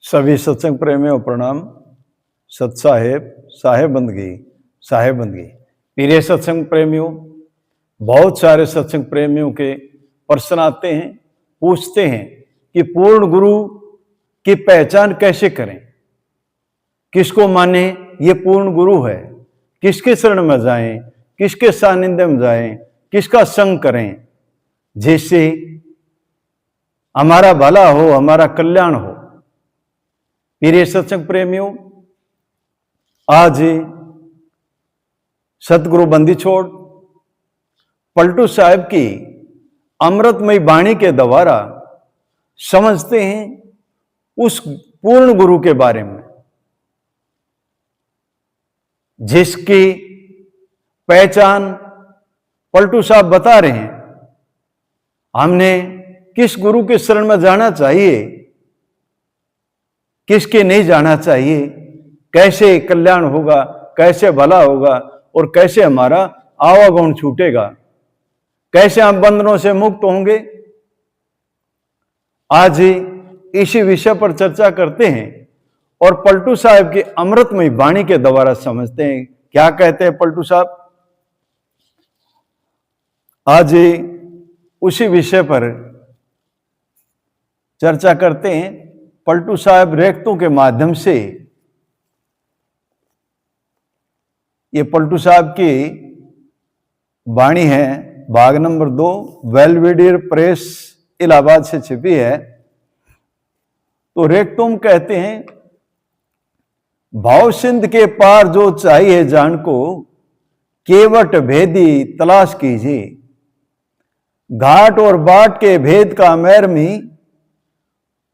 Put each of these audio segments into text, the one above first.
सभी सत्संग प्रेमियों प्रणाम। सत साहेब साहेबंदगी साहेबंदगी। प्रिय सत्संग प्रेमियों, बहुत सारे सत्संग प्रेमियों के प्रश्न आते हैं, पूछते हैं कि पूर्ण गुरु की पहचान कैसे करें, किसको माने ये पूर्ण गुरु है, किसके शरण में जाएं, किसके सानिध्य में जाएं, किसका संग करें जिससे हमारा भला हो, हमारा कल्याण हो। प्रिय सत्संग प्रेमियों, आज सतगुरु बंदी छोड़ पलटू साहब की अमृतमयी वाणी के द्वारा समझते हैं उस पूर्ण गुरु के बारे में जिसकी पहचान पलटू साहब बता रहे हैं। हमने किस गुरु के शरण में जाना चाहिए, किसके नहीं जाना चाहिए, कैसे कल्याण होगा, कैसे भला होगा और कैसे हमारा आवागमन छूटेगा, कैसे हम बंधनों से मुक्त होंगे। आज इसी विषय पर चर्चा करते हैं और पलटू साहब की अमृतमयी वाणी के द्वारा समझते हैं। क्या कहते हैं पलटू साहब? आज उसी विषय पर चर्चा करते हैं। पलटू साहब रेखतों के माध्यम से, ये पलटू साहब की वाणी है, भाग नंबर 2, बेल्वेडियर प्रेस इलाहाबाद से छिपी है। तो रेखतों कहते हैं, भाव सिंध के पार जो चाहिए जान को, केवट भेदी तलाश कीजिए, घाट और बाट के भेद का मैरमी,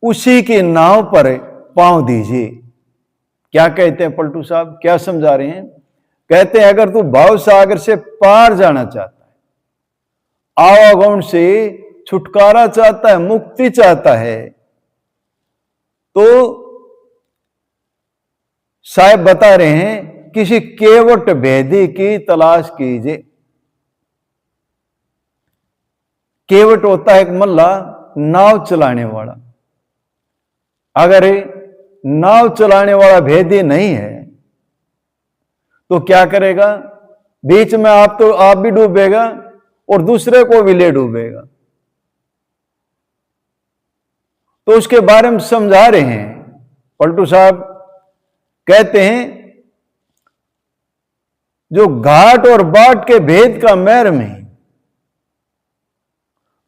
उसी की नाव पर पांव दीजिए। क्या कहते हैं पलटू साहब, क्या समझा रहे हैं? कहते हैं अगर तू भाव सागर से पार जाना चाहता है, आवागमन से छुटकारा चाहता है, मुक्ति चाहता है, तो साहब बता रहे हैं किसी केवट भेदी की तलाश कीजिए। केवट होता है एक मल्ला, नाव चलाने वाला। अगर नाव चलाने वाला भेदी नहीं है तो क्या करेगा? बीच में आप भी डूबेगा और दूसरे को भी ले डूबेगा। तो उसके बारे में समझा रहे हैं पलटू साहब। कहते हैं जो घाट और बाट के भेद का मैर में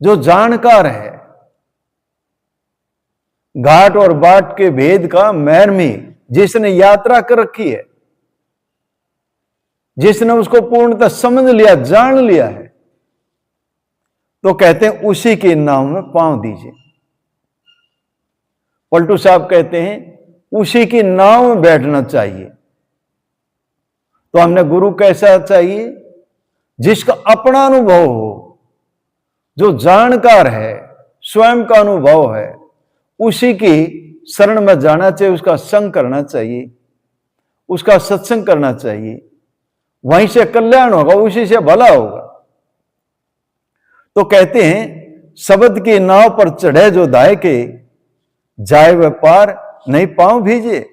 जो जानकार है, घाट और बाट के भेद का मैर में जिसने यात्रा कर रखी है, जिसने उसको पूर्णतः समझ लिया, जान लिया है, तो कहते हैं उसी के नाम में पांव दीजिए। पलटू साहब कहते हैं उसी की नाव में बैठना चाहिए। तो हमने गुरु कैसा चाहिए? जिसका अपना अनुभव हो, जो जानकार है, स्वयं का अनुभव है, उसी की शरण में जाना चाहिए, उसका संग करना चाहिए, उसका सत्संग करना चाहिए। वहीं से कल्याण होगा, उसी से भला होगा। तो कहते हैं शब्द की नाव पर चढ़े जो दाए के, जाए वह पार नहीं पांव भीजे।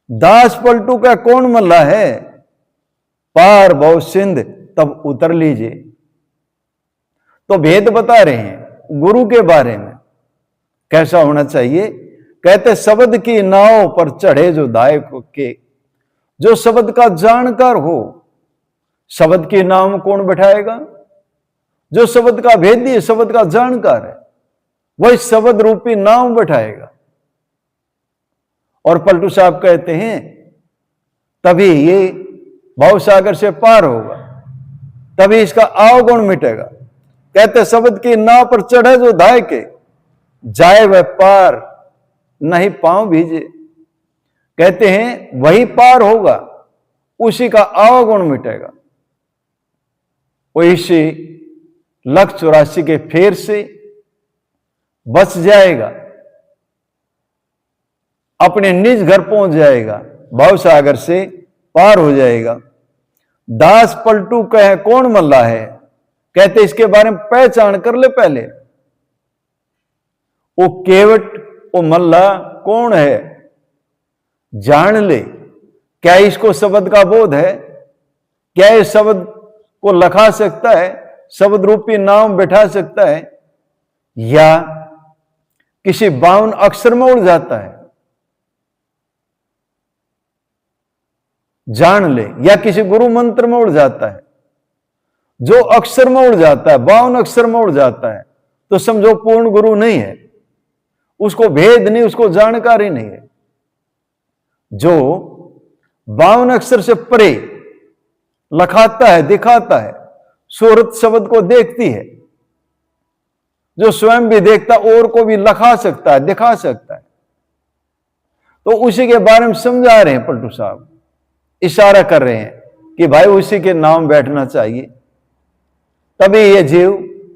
दास पलटू का कौन मल्ला है, पार भव सिंध तब उतर लीजिए। तो भेद बता रहे हैं गुरु के बारे में कैसा होना चाहिए। कहते शब्द की नाव पर चढ़े जो दाए के, जो शब्द का जानकार हो। शब्द की नाव में कौन बैठाएगा? जो शब्द का भेदी, शब्द का जानकार है, वही शब्द रूपी नाव बैठाएगा। और पलटू साहब कहते हैं तभी ये भवसागर से पार होगा, तभी इसका अवगुण मिटेगा। कहते शब्द की नाव पर चढ़े जो दाए के, जाए वह पार नहीं पांव भीजे। कहते हैं वही पार होगा, उसी का अवगुण मिटेगा। वो इसी 184 के फेर से बच जाएगा, अपने निज घर पहुंच जाएगा, भवसागर से पार हो जाएगा। दास पलटू कहे कौन मल्ला है? कहते इसके बारे में पहचान कर ले पहले। वो केवट वो मल्ला कौन है जान ले। क्या इसको शब्द का बोध है? क्या इस शब्द को लखा सकता है? शब्द रूपी नाम बैठा सकता है? या किसी 52 अक्षर में उड़ जाता है? जान ले। या किसी गुरु मंत्र में उड़ जाता है? जो अक्षर में उड़ जाता है, 52 अक्षर में उड़ जाता है, तो समझो पूर्ण गुरु नहीं है, उसको भेद नहीं, उसको जानकारी नहीं है। जो 52 अक्षर से परे लखाता है, दिखाता है, सूरत शब्द को देखती है, जो स्वयं भी देखता और को भी लखा सकता है, दिखा सकता है, तो उसी के बारे में समझा रहे हैं पलटू साहब, इशारा कर रहे हैं कि भाई उसी के नाम बैठना चाहिए, तभी ये जीव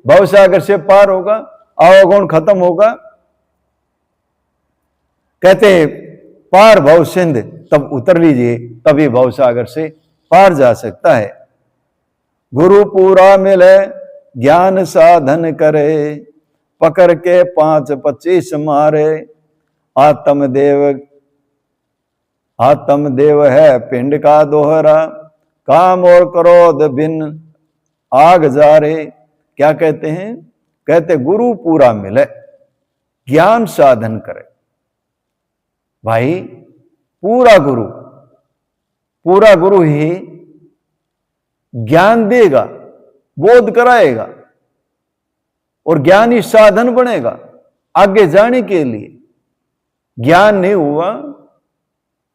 भवसागर से पार होगा, अवगुण खत्म होगा। कहते पार भव सिंध तब उतर लीजिए, तभी भवसागर से पार जा सकता है। गुरु पूरा मिले ज्ञान साधन करे, पकड़ के 5-25 मारे, आत्मदेव है पिंड का दोहरा, काम और क्रोध बिन आग जा रे। क्या कहते हैं? कहते गुरु पूरा मिले ज्ञान साधन करे। भाई पूरा गुरु ही ज्ञान देगा, बोध कराएगा और ज्ञान ही साधन बनेगा आगे जाने के लिए। ज्ञान नहीं हुआ,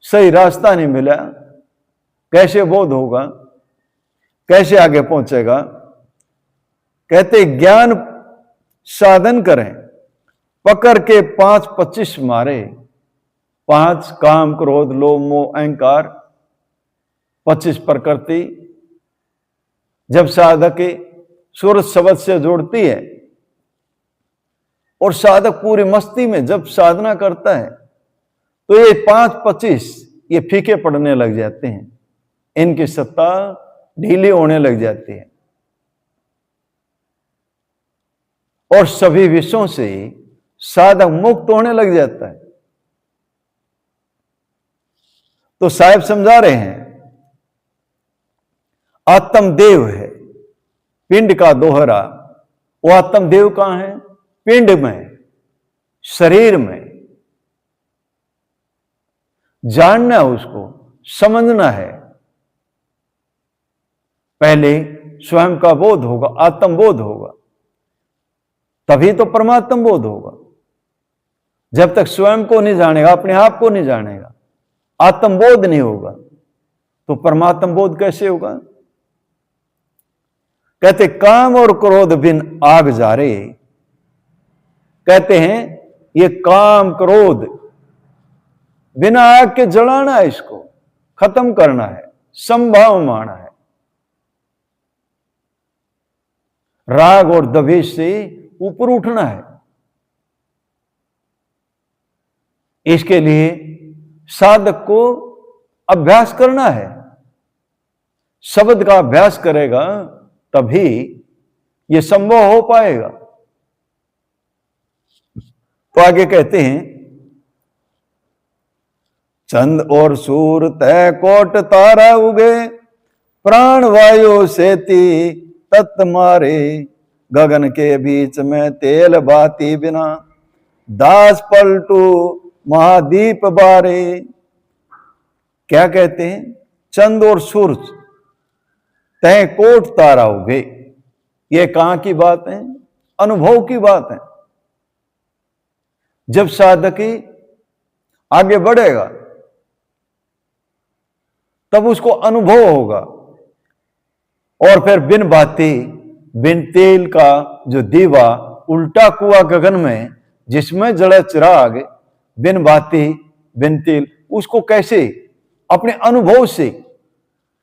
सही रास्ता नहीं मिला, कैसे बोध होगा, कैसे आगे पहुंचेगा? कहते ज्ञान साधन करें, पकड़ के 5-25 मारे। 5 काम क्रोध लोभ मोह अहंकार, 25 प्रकृति। जब साधक सूरत शब्द से जोड़ती है और साधक पूरी मस्ती में जब साधना करता है, तो ये 5-25 ये फीके पड़ने लग जाते हैं, इनकी सत्ता ढीली होने लग जाती है और सभी विषयों से साधक मुक्त होने लग जाता है। तो साहब समझा रहे हैं आत्मदेव है पिंड का दोहरा। वो आत्मदेव कहां है? पिंड में, शरीर में। जानना है, उसको समझना है। पहले स्वयं का बोध होगा, आत्मबोध होगा, तभी तो परमात्म बोध होगा। जब तक स्वयं को नहीं जानेगा, अपने आप को नहीं जानेगा, आत्मबोध नहीं होगा, तो परमात्म बोध कैसे होगा? कहते काम और क्रोध बिन आग जा रे। कहते हैं ये काम क्रोध बिना आग के जलाना है, इसको खत्म करना है, संभाव माना है। राग और द्वेष से ऊपर उठना है। इसके लिए साधक को अभ्यास करना है। शब्द का अभ्यास करेगा तभी यह संभव हो पाएगा। तो आगे कहते हैं चंद और सूर तय कोट तारा उगे, प्राण वायु सेती तत् मारे, गगन के बीच में तेल बाती बिना, दास पलटू महादीप बारे। क्या कहते हैं? चंद और सूरज तय कोट तारा उगे। ये कहां की बात है? अनुभव की बात है। जब साधक आगे बढ़ेगा तब उसको अनुभव होगा, और फिर बिन बाती बिन तेल का जो दीवा उल्टा कुआ गगन में जिसमें जड़े चिराग, बिन बाती बिन तेल, उसको कैसे अपने अनुभव से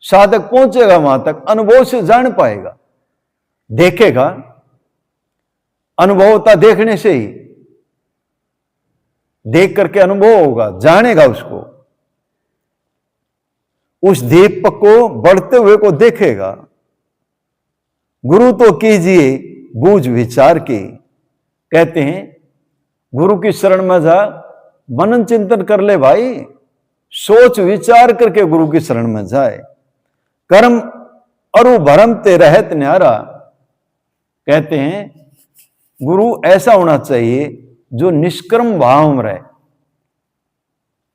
साधक पहुंचेगा वहां तक, अनुभव से जान पाएगा, देखेगा। अनुभव होता देखने से ही, देख करके अनुभव होगा, जानेगा उसको। उस दीपक को बढ़ते हुए को देखेगा। गुरु तो कीजिए बूझ विचार की। कहते हैं गुरु की शरण में जा, मनन चिंतन कर ले भाई, सोच विचार करके गुरु की शरण में जाए। कर्म अरु भरम ते रहत न्यारा, कहते हैं गुरु ऐसा होना चाहिए जो निष्कर्म भाव में रहे,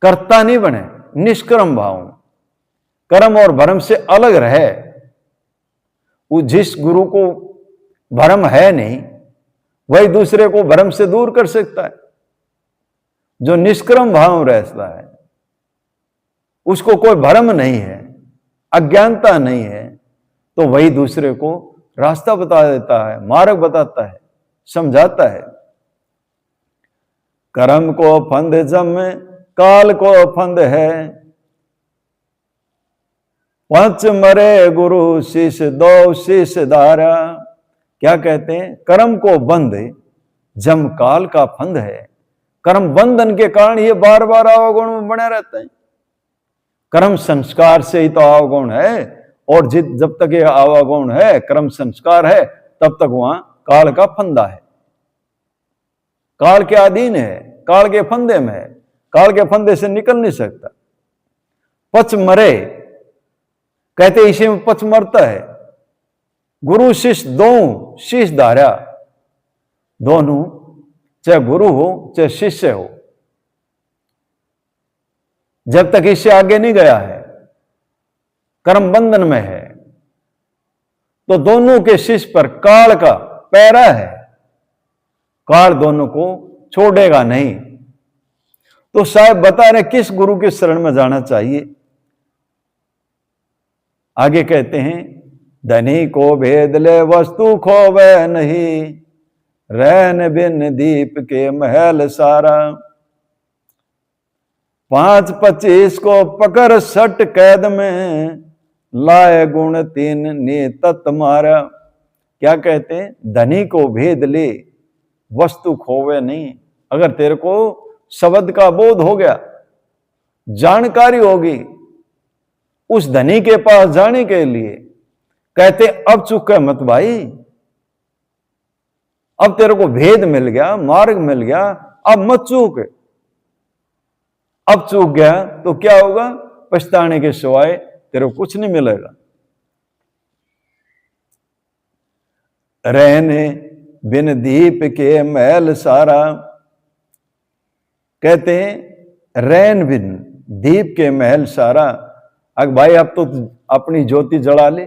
कर्ता नहीं बने, निष्कर्म भाव में, कर्म और भरम से अलग रहे। वो जिस गुरु को भरम है नहीं, वही दूसरे को भरम से दूर कर सकता है। जो निष्कर्म भाव में रहता है, उसको कोई भरम नहीं है, अज्ञानता नहीं है, तो वही दूसरे को रास्ता बता देता है, मार्ग बताता है, समझाता है। कर्म को फंद जम काल को फंद है, पंच मरे गुरु शीश दो शीश धारा। क्या कहते हैं? कर्म को बंध जम काल का फंद है। कर्म बंधन के कारण ये बार बार अवगुण में बने रहते हैं। कर्म संस्कार से ही तो अवगुण है, और जब तक ये अवगुण है, कर्म संस्कार है, तब तक वहां काल का फंदा है, काल के अधीन है, काल के फंदे में है, काल के फंदे से निकल नहीं सकता। पच मरे, कहते इसी में पच मरता है। गुरु शिष्य दो शीश धारा, दोनों, चाहे गुरु हो चाहे शिष्य हो, जब तक इससे आगे नहीं गया है, कर्म बंधन में है, तो दोनों के शीश पर काल का पैरा है, काल दोनों को छोड़ेगा नहीं। तो साहब बता रहे किस गुरु के शरण में जाना चाहिए। आगे कहते हैं, धनी को भेद ले वस्तु खोवे नहीं, रैन बिन दीप के महल सारा। 5-25 को पकड़ सट कैद में, लाए गुण 3 ने तत् मारा। क्या कहते हैं? धनी को भेद ले वस्तु खोवे नहीं। अगर तेरे को शब्द का बोध हो गया, जानकारी होगी उस धनी के पास जाने के लिए, कहते अब चूक मत भाई, अब तेरे को भेद मिल गया, मार्ग मिल गया, अब मत चूक। अब चूक गया तो क्या होगा? पछताने के सिवाय तेरे को कुछ नहीं मिलेगा। रहने बिन दीप के महल सारा, कहते हैं रैन बिन दीप के महल सारा। अगर भाई अब तो अपनी ज्योति जला ले,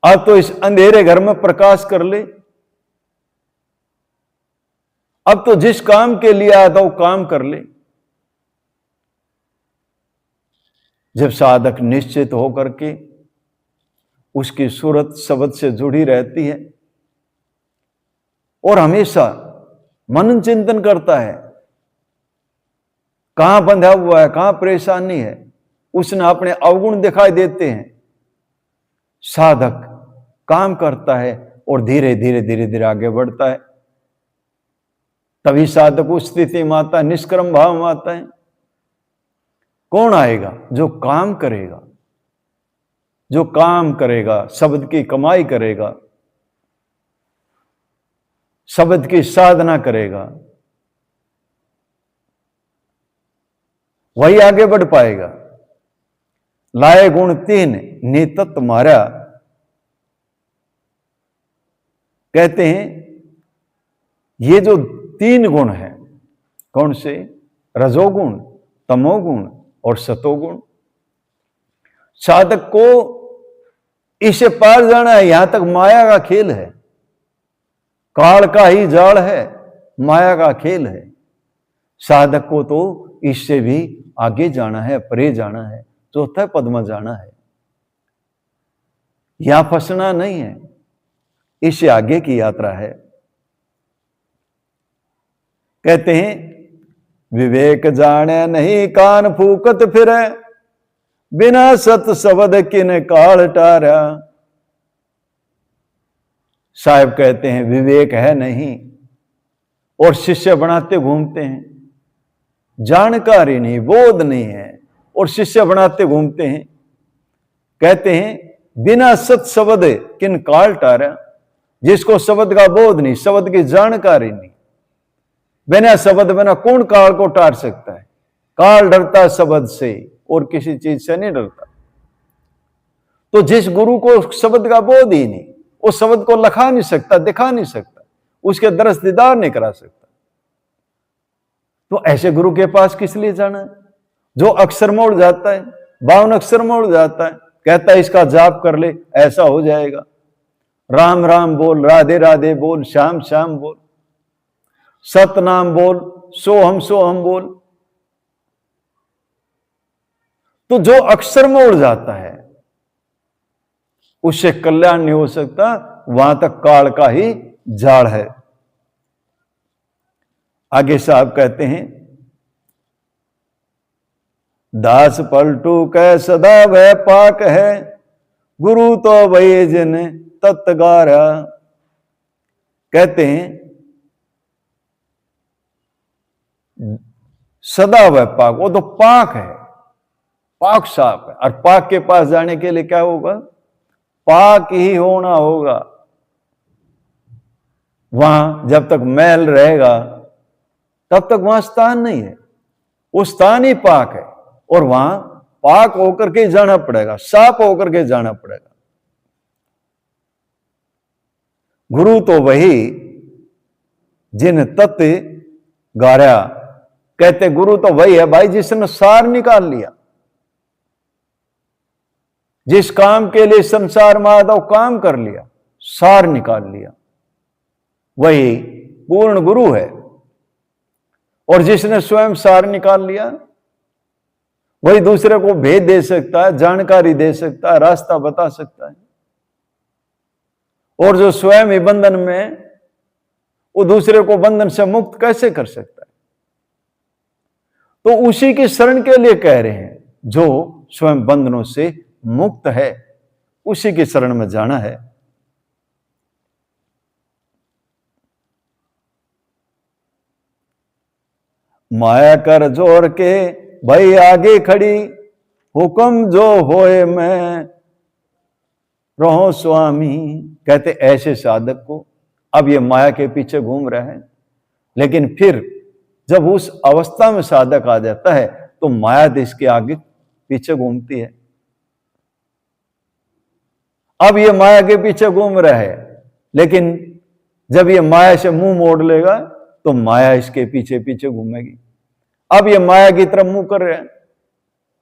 अब तो इस अंधेरे घर में प्रकाश कर ले, अब तो जिस काम के लिए आया था वो काम कर ले। जब साधक निश्चित होकर के उसकी सूरत शब्द से जुड़ी रहती है और हमेशा मनन चिंतन करता है, कहां बंधा हुआ है, कहां परेशानी है, उसने अपने अवगुण दिखाई देते हैं, साधक काम करता है और धीरे धीरे धीरे धीरे आगे बढ़ता है। तभी साधक उस स्थिति में आता है, निष्कर्म भाव में आता है। कौन आएगा? जो काम करेगा, जो काम करेगा, शब्द की कमाई करेगा, शब्द की साधना करेगा, वही आगे बढ़ पाएगा। लाए गुण 3 ने तत् मारा, कहते हैं ये जो 3 गुण हैं, कौन से? रजोगुण, तमोगुण और सतोगुण। साधक को इसे पार जाना है। यहां तक माया का खेल है, काल का ही जाल है, माया का खेल है। साधक को तो इससे भी आगे जाना है, परे जाना है, चौथा पद में जाना है। यहां फंसना नहीं है, इससे आगे की यात्रा है। कहते हैं विवेक जाने नहीं कान फूकत फिरे, बिना सत शब्द किन काल टारा। साहब कहते हैं विवेक है नहीं और शिष्य बनाते घूमते हैं, जानकारी नहीं, बोध नहीं है और शिष्य बनाते घूमते हैं। कहते हैं बिना सत शब्द किन काल टारा, जिसको शब्द का बोध नहीं, शब्द की जानकारी नहीं, बिना शब्द बिना कौन काल को टार सकता है? काल डरता है शब्द से और किसी चीज से नहीं डरता। तो जिस गुरु को शब्द का बोध ही नहीं, वो शब्द को लखा नहीं सकता, दिखा नहीं सकता, उसके दरस दीदार नहीं करा सकता, तो ऐसे गुरु के पास किस लिए जाना है? जो अक्षर मोड़ जाता है, 52 अक्षर मोड़ जाता है, कहता है इसका जाप कर ले ऐसा हो जाएगा, राम राम बोल, राधे राधे बोल, श्याम श्याम बोल, सतनाम बोल, सोहम बोल। तो जो अक्षर मोड़ जाता है उससे कल्याण नहीं हो सकता, वहां तक काल का ही जाड़ है। आगे साहब कहते हैं, दास पलटू कै सदा वह पाक है, गुरु तो वही जिन तत्गारा। कहते हैं सदा वह पाक, वो तो पाक है, पाक साफ है। और पाक के पास जाने के लिए क्या होगा? पाक ही होना होगा। वहां जब तक मैल रहेगा तब तक वहां स्थान नहीं है, वो स्थान ही पाक है, और वहां पाक होकर के जाना पड़ेगा, साफ होकर के जाना पड़ेगा। गुरु तो वही जिन तत्व गारा। कहते गुरु तो वही है भाई जिसने सार निकाल लिया, जिस काम के लिए संसार में आधा काम कर लिया, सार निकाल लिया, वही पूर्ण गुरु है। और जिसने स्वयं सार निकाल लिया वही दूसरे को भेद दे सकता है, जानकारी दे सकता है, रास्ता बता सकता है। और जो स्वयं ही बंधन में, वो दूसरे को बंधन से मुक्त कैसे कर सकता है? तो उसी की शरण के लिए कह रहे हैं, जो स्वयं बंधनों से मुक्त है उसी की शरण में जाना है। माया कर जोर के भाई आगे खड़ी, हुक्म जो होए मैं रहो स्वामी। कहते ऐसे साधक को, अब ये माया के पीछे घूम रहा है, लेकिन फिर जब उस अवस्था में साधक आ जाता है तो माया देश के आगे पीछे घूमती है। अब ये माया के पीछे घूम रहा है, लेकिन जब ये माया से मुंह मोड़ लेगा तो माया इसके पीछे पीछे घूमेगी। अब ये माया की तरफ मुंह कर रहे हैं,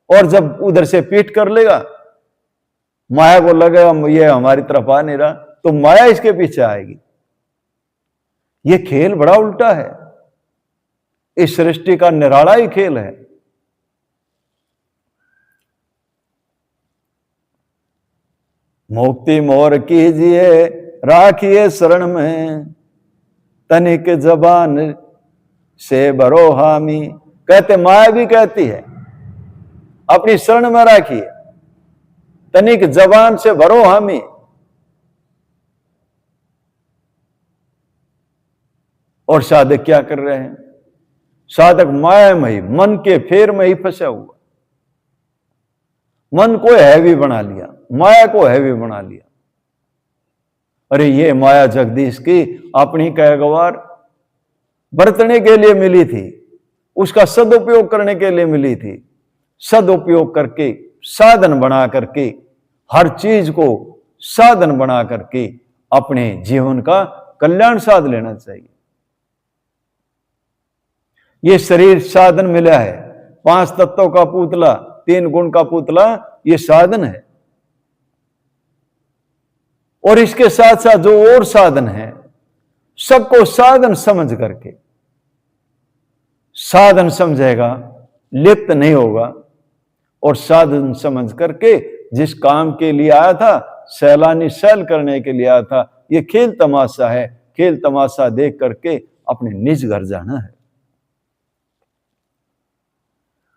और जब उधर से पीठ कर लेगा, माया को लगेगा ये हमारी तरफ आ नहीं रहा, तो माया इसके पीछे आएगी। ये खेल बड़ा उल्टा है, इस सृष्टि का निराला ही खेल है। मुक्ति मोर कीजिए राखिए शरण में, तनिक जबान से बरो हामी। कहते माया भी कहती है अपनी शरण में राखिए, तनिक जबान से भरो हामी। और साधक क्या कर रहे हैं? साधक माया में ही, मन के फेर में ही फंसा हुआ, मन को हैवी बना लिया, माया को हैवी बना लिया। अरे ये माया जगदीश की अपनी कैगवार बरतने के लिए मिली थी, उसका सदुपयोग करने के लिए मिली थी। सदुपयोग करके, साधन बना करके, हर चीज को साधन बना करके अपने जीवन का कल्याण साध लेना चाहिए। ये शरीर साधन मिला है, 5 तत्वों का पुतला, 3 गुण का पुतला, ये साधन है। और इसके साथ साथ जो और साधन है, सबको साधन समझ करके, साधन समझेगा, लिप्त नहीं होगा, और साधन समझ करके जिस काम के लिए आया था, सैलानी सैल करने के लिए आया था, ये खेल तमाशा है, खेल तमाशा देख करके अपने निज घर जाना है।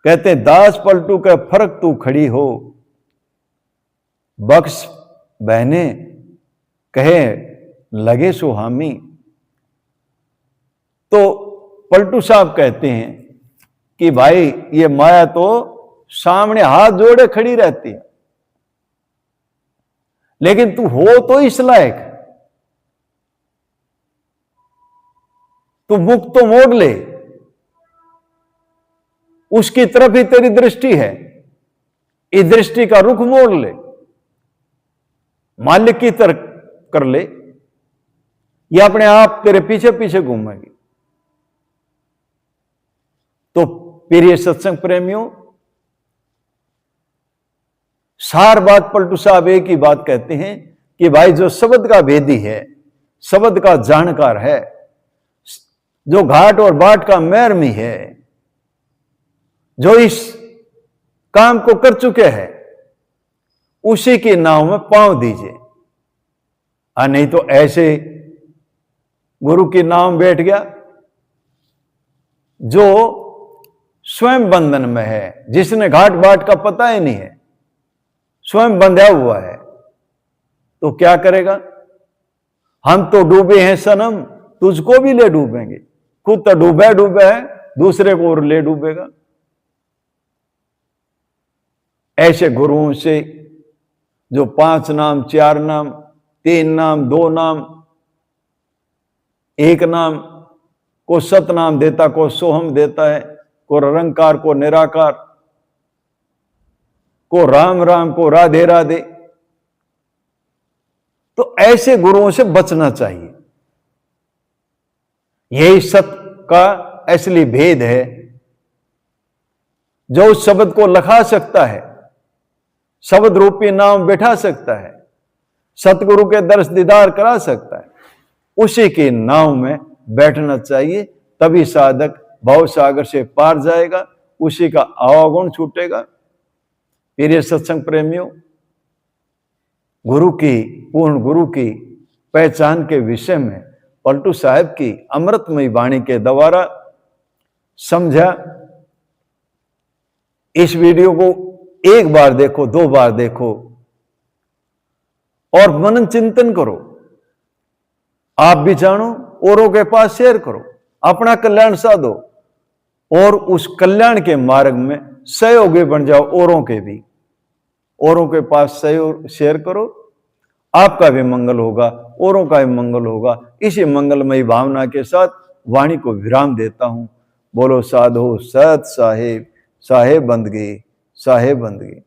कहते दास पलटू का फर्क तू खड़ी हो, बख्श बहने कहे लगे सुहामी। तो पलटू साहब कहते हैं कि भाई ये माया तो सामने हाथ जोड़े खड़ी रहती है, लेकिन तू हो तो इस लायक, तो मुख तो मोड़ ले, उसकी तरफ ही तेरी दृष्टि है, इस दृष्टि का रुख मोड़ ले, मालिक की तरफ कर ले, ये अपने आप तेरे पीछे पीछे घूमेगी। तो प्रिय सत्संग प्रेमियों, सार बात पलटू साहब एक ही बात कहते हैं कि भाई जो शब्द का भेदी है, शब्द का जानकार है, जो घाट और बाट का मैरमी है, जो इस काम को कर चुके हैं, उसी की नाव में पांव दीजिए। नहीं तो ऐसे गुरु की नाव में बैठ गया जो स्वयं बंधन में है, जिसने घाट बाट का पता ही नहीं है, स्वयं बंधा हुआ है, तो क्या करेगा? हम तो डूबे हैं सनम, तुझको भी ले डूबेंगे। खुद तो डूबे डूबे है, दूसरे को और ले डूबेगा। ऐसे गुरुओं से जो 5 नाम, 4 नाम, 3 नाम, 2 नाम, 1 नाम, को सतनाम देता, को सोहम देता है, को निरंकार, को निराकार, को राम राम, को राधे राधे। तो ऐसे गुरुओं से बचना चाहिए। यही सत्य का असली भेद है, जो उस शब्द को लखा सकता है, शब्द रूपी नाम बैठा सकता है, सतगुरु के दर्श दीदार करा सकता है, उसी के नाव में बैठना चाहिए। तभी साधक भव सागर से पार जाएगा, उसी का आवागुण छूटेगा। प्रिय सत्संग प्रेमियों, गुरु की, पूर्ण गुरु की पहचान के विषय में पलटू साहब की अमृतमयी वाणी के द्वारा समझा। इस वीडियो को 1 बार देखो, 2 बार देखो और मनन चिंतन करो। आप भी जानो, औरों के पास शेयर करो, अपना कल्याण साधो और उस कल्याण के मार्ग में सहयोगी बन जाओ। औरों के भी, औरों के पास सहयोग शेयर करो, आपका भी मंगल होगा, औरों का भी मंगल होगा। इसी मंगलमयी भावना के साथ वाणी को विराम देता हूं। बोलो साधो सत साहेब, साहेब बंदगी, साहेब बंदगी।